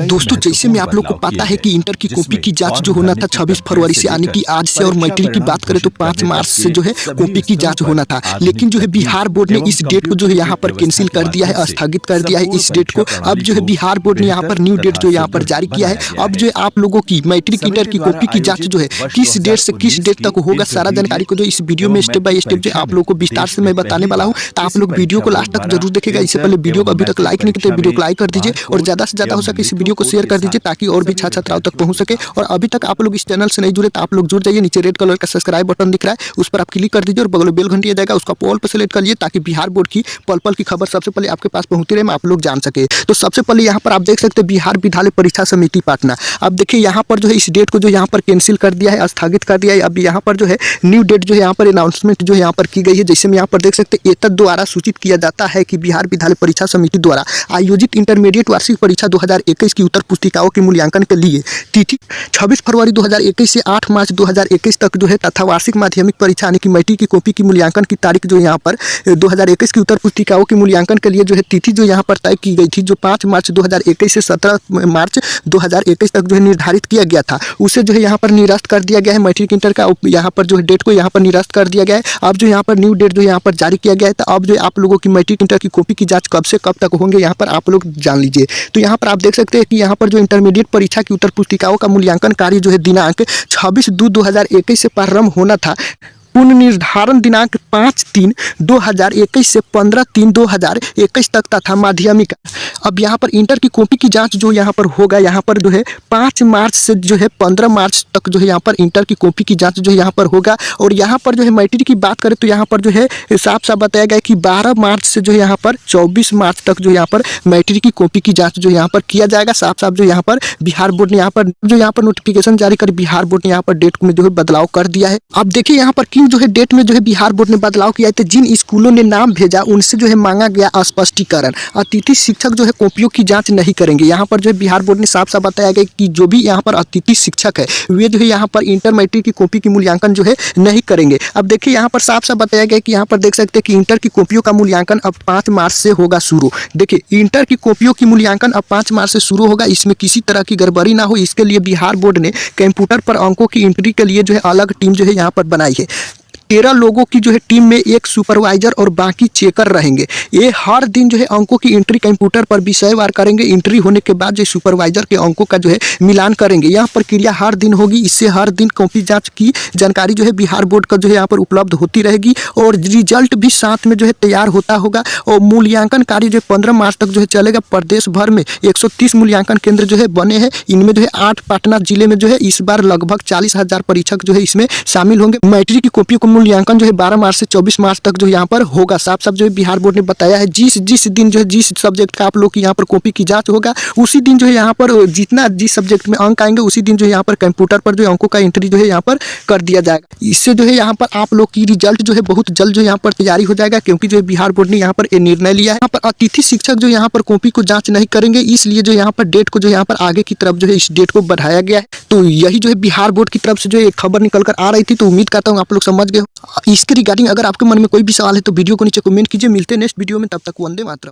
दोस्तों जैसे में आप लोग को पता है कि इंटर की कॉपी की जांच जो होना था 26 फरवरी से यानी कि आज से, और मैट्रिक की बात करें तो 5 मार्च से जो है कॉपी की जांच होना था। लेकिन जो है बिहार बोर्ड ने इस डेट को जो है यहाँ पर कैंसिल कर दिया है, स्थगित कर दिया है इस डेट को। अब जो है बिहार बोर्ड ने यहाँ पर न्यू डेट जो यहाँ पर जारी किया है। अब जो है आप लोगों की मैट्रिक इंटर की कॉपी की जाँच जो है किस डेट से किस डेट तक होगा, सारा जानकारी को जो इस वीडियो में स्टेप बाय स्टेप जो आप लोग को विस्तार से मैं बताने वाला हूँ। तो आप लोग वीडियो को लास्ट तक जरूर देखेगा। इससे पहले वीडियो को अभी तक लाइक नहीं किया तो वीडियो को लाइक कर दीजिए और ज्यादा से ज्यादा हो सके इस वीडियो को शेयर कर दीजिए ताकि और भी छात्र छात्राओं तक पहुंच सके। और अभी तक आप लोग इस चैनल से नहीं जुड़े तो आप लोग जुड़ जाइए। नीचे रेड कलर का सब्सक्राइब बटन दिख रहा है, उस पर आप क्लिक कर दीजिए और बगल में बेल घंटी आ जाएगा, उसका ऑल पर सेलेक्ट कर लीजिए ताकि बिहार बोर्ड की पल पल की खबर सबसे पहले आपके पास पहुंचती रहे, आप लोग जान सके। तो सबसे पहले यहाँ पर आप देख सकते हैं बिहार विद्यालय परीक्षा समिति पटना। अब देखिए यहाँ पर जो है इस डेट को जो यहाँ पर कैंसिल कर दिया है, स्थगित कर दिया है। अब यहाँ पर जो है न्यू डेट जो है यहाँ पर अनाउंसमेंट जो है यहाँ पर की गई है। जैसे में यहाँ पर देख सकते हैं एतद द्वारा सूचित किया जाता है कि बिहार विद्यालय परीक्षा समिति द्वारा आयोजित इंटरमीडिएट वार्षिक परीक्षा 2021 की उत्तर पुस्तिकाओं के मूल्यांकन के लिए तिथि 26 फरवरी 2021 से 8 मार्च 2021 तक जो है तथा वार्षिक माध्यमिक परीक्षा यानी कि मैट्रिक की कॉपी की मूल्यांकन की तारीख जो यहाँ पर 2021 की उत्तर पुस्तिकाओं के मूल्यांकन के लिए जो है तिथि जो यहाँ पर तय की गई थी, जो 5 मार्च 2021 से 17 मार्च 2021 तक जो है निर्धारित किया गया था, उसे जो है यहाँ पर निरस्त कर दिया गया है। मैट्रिक इंटर का यहाँ पर जो है डेट को यहाँ पर निरस्त कर दिया गया है। अब जो यहाँ पर न्यू डेट जो यहाँ पर जारी किया गया है। तो अब जो आप लोगों की मैट्रिक इंटर की कॉपी की जांच कब से कब तक होंगे यहाँ पर आप लोग जान लीजिए। तो यहाँ पर आप देख सकते हैं कि यहाँ पर जो इंटरमीडिएट परीक्षा की उत्तर पुस्तिकाओं का मूल्यांकन कार्य जो है दिनांक 26/2/2021 से प्रारंभ होना था। पुनर्निर्धारण दिनांक 5/3/2021 से 15/3/2021 तक तथा माध्यमिक। अब यहाँ पर इंटर की कॉपी की जांच जो यहाँ पर होगा, यहाँ पर जो है 5 मार्च से जो है 15 मार्च तक जो है यहाँ पर इंटर की कॉपी की जांच जो यहाँ पर होगा। और यहाँ पर जो है मैट्रिक की बात करें तो यहाँ पर जो है साफ साफ बताया गया कि 12 मार्च से जो है यहाँ पर 24 मार्च तक जो यहाँ पर मैट्रिक की कॉपी की जाँच जो यहाँ पर किया जाएगा। साफ साफ जो यहाँ पर बिहार बोर्ड ने यहाँ पर नोटिफिकेशन जारी कर बिहार बोर्ड ने यहाँ पर डेट में जो है बदलाव कर दिया है। अब देखिए यहाँ पर जो है डेट में जो है बिहार बोर्ड ने बदलाव किया है। तो जिन स्कूलों ने नाम भेजा उनसे जो है मांगा गया स्पष्टीकरण। अतिथि शिक्षक जो है कॉपियों की जांच नहीं करेंगे। यहाँ पर जो है बिहार बोर्ड ने साफ साफ बताया गया कि जो भी यहाँ पर अतिथि शिक्षक है वे जो है यहाँ पर इंटर मैट्रिक की कॉपी की मूल्यांकन जो है नहीं करेंगे। अब देखिए यहाँ पर साफ साफ बताया गया कि यहाँ पर देख सकते हैं कि इंटर की कॉपियों का मूल्यांकन अब 5 मार्च से होगा शुरू। देखिए इंटर की कॉपियों की मूल्यांकन अब 5 मार्च से शुरू होगा। इसमें किसी तरह की गड़बड़ी ना हो, इसके लिए बिहार बोर्ड ने कंप्यूटर पर अंकों की एंट्री के लिए जो है अलग टीम जो है यहाँ पर बनाई है। 13 लोगों की जो है टीम में एक सुपरवाइजर और बाकी चेकर रहेंगे। ये हर दिन जो है अंकों की एंट्री कंप्यूटर पर विषयवार करेंगे। एंट्री होने के बाद जो सुपरवाइजर के अंकों का जो है मिलान करेंगे। यह प्रक्रिया हर दिन होगी। इससे हर दिन कॉपी जांच की जानकारी जो है बिहार बोर्ड का जो है यहाँ पर उपलब्ध होती रहेगी और रिजल्ट भी साथ में जो है तैयार होता होगा। और मूल्यांकन कार्य जो है 15 मार्च तक जो है चलेगा। प्रदेश भर में 130 मूल्यांकन केंद्र जो है बने हैं। इनमें जो है 8 पटना जिले में जो है इस बार लगभग 40,000 परीक्षक जो है इसमें शामिल होंगे। मैट्रिक की कॉपी को मूल्यांकन जो है 12 मार्च से 24 मार्च तक जो यहाँ पर होगा। साफ साफ जो है बिहार बोर्ड ने बताया है जिस दिन जो है जिस सब्जेक्ट का आप लोग की यहाँ पर कॉपी की जांच होगा उसी दिन जो है यहाँ पर जिस सब्जेक्ट में अंक आएंगे उसी दिन जो है यहाँ पर कंप्यूटर पर जो अंकों का एंट्री जो है यहाँ पर कर दिया जाएगा। इससे जो है यहाँ पर आप लोग की रिजल्ट जो है बहुत जल्द जो यहाँ पर तैयारी हो जाएगा, क्योंकि जो है बिहार बोर्ड ने यहाँ पर निर्णय लिया है। यहाँ पर अतिथि शिक्षक जो यहाँ पर कॉपी को जाँच नहीं करेंगे, इसलिए जो यहाँ पर डेट को जो यहाँ पर आगे की तरफ जो है इस डेट को बढ़ाया गया है। तो यही जो है बिहार बोर्ड की तरफ से जो एक खबर निकल कर आ रही थी। तो उम्मीद करता हूँ आप लोग समझ गए हो। इसके रिगार्डिंग अगर आपके मन में कोई भी सवाल है तो वीडियो को नीचे कमेंट कीजिए। मिलते हैं नेक्स्ट वीडियो में, तब तक वंदे मातरम।